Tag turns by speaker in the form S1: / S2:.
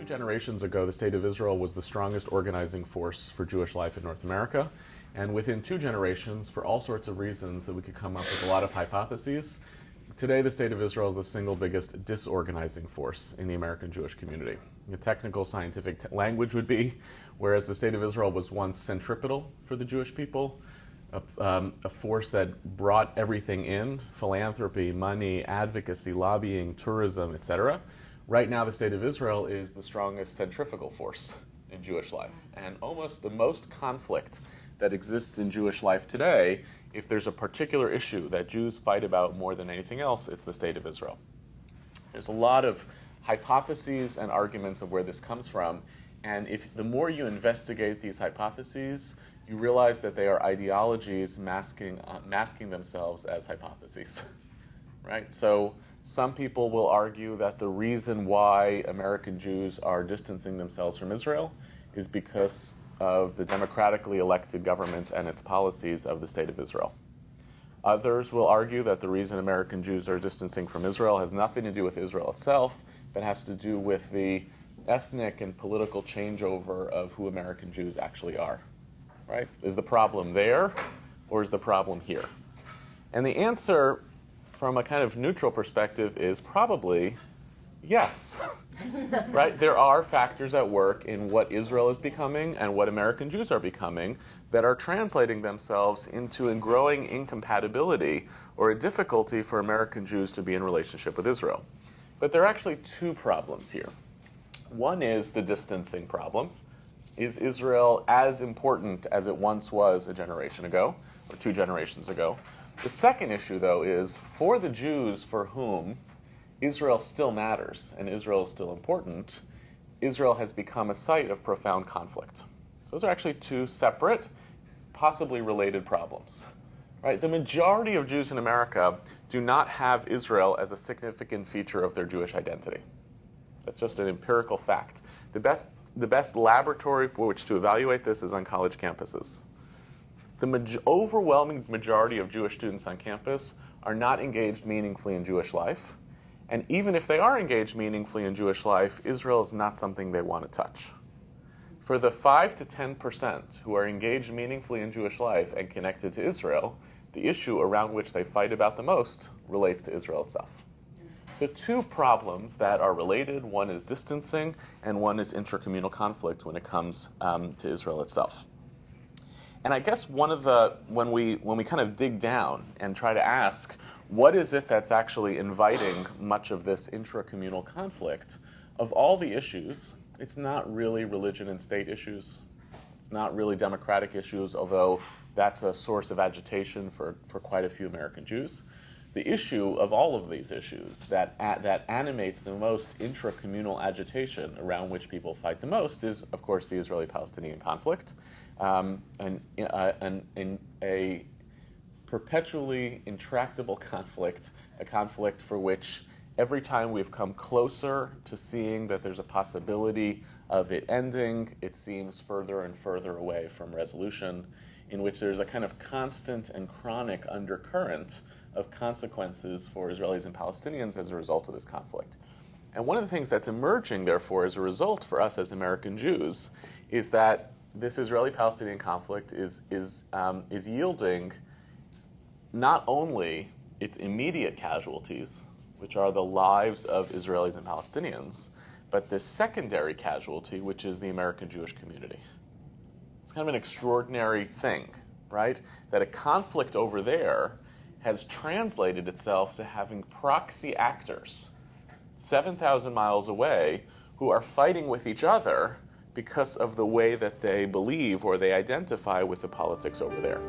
S1: generations ago, the State of Israel was the strongest organizing force for Jewish life in North America. And within 2 generations, for all sorts of reasons that we could come up with a lot of hypotheses, today the State of Israel is the single biggest disorganizing force in the American Jewish community. The technical scientific language would be, whereas the State of Israel was once centripetal for the Jewish people, a force that brought everything in, philanthropy, money, advocacy, lobbying, tourism, etc. Right now, the State of Israel is the strongest centrifugal force in Jewish life. And almost the most conflict that exists in Jewish life today, if there's a particular issue that Jews fight about more than anything else, it's the State of Israel. There's a lot of hypotheses and arguments of where this comes from. And if the more you investigate these hypotheses, you realize that they are ideologies masking themselves as hypotheses. Right? So some people will argue that the reason why American Jews are distancing themselves from Israel is because of the democratically elected government and its policies of the State of Israel. Others will argue that the reason American Jews are distancing from Israel has nothing to do with Israel itself, but has to do with the ethnic and political changeover of who American Jews actually are. Right? Is the problem there, or is the problem here? And the answer, from a kind of neutral perspective, is probably yes. Right? There are factors at work in what Israel is becoming and what American Jews are becoming that are translating themselves into a growing incompatibility or a difficulty for American Jews to be in relationship with Israel. But there are actually 2 problems here. One is the distancing problem. Is Israel as important as it once was a generation ago, or 2 generations ago? The second issue, though, is for the Jews for whom Israel still matters and Israel is still important, Israel has become a site of profound conflict. Those are actually 2 separate, possibly related problems. Right? The majority of Jews in America do not have Israel as a significant feature of their Jewish identity. That's just an empirical fact. The best laboratory for which to evaluate this is on college campuses. The overwhelming majority of Jewish students on campus are not engaged meaningfully in Jewish life. And even if they are engaged meaningfully in Jewish life, Israel is not something they want to touch. For the 5 to 10% who are engaged meaningfully in Jewish life and connected to Israel, the issue around which they fight about the most relates to Israel itself. So 2 problems that are related. One is distancing, and one is intra-communal conflict when it comes to Israel itself. And I guess when we kind of dig down and try to ask, what is it that's actually inviting much of this intra-communal conflict? Of all the issues, it's not really religion and state issues. It's not really democratic issues, although that's a source of agitation for quite a few American Jews. The issue of all of these issues that animates the most intra-communal agitation around which people fight the most is, of course, the Israeli-Palestinian conflict, and a perpetually intractable conflict, a conflict for which every time we've come closer to seeing that there's a possibility of it ending, it seems further and further away from resolution, in which there's a kind of constant and chronic undercurrent of consequences for Israelis and Palestinians as a result of this conflict. And one of the things that's emerging, therefore, as a result for us as American Jews, is that this Israeli-Palestinian conflict is yielding not only its immediate casualties, which are the lives of Israelis and Palestinians, but this secondary casualty, which is the American Jewish community. It's kind of an extraordinary thing, right? That a conflict over there has translated itself to having proxy actors 7,000 miles away who are fighting with each other because of the way that they believe or they identify with the politics over there.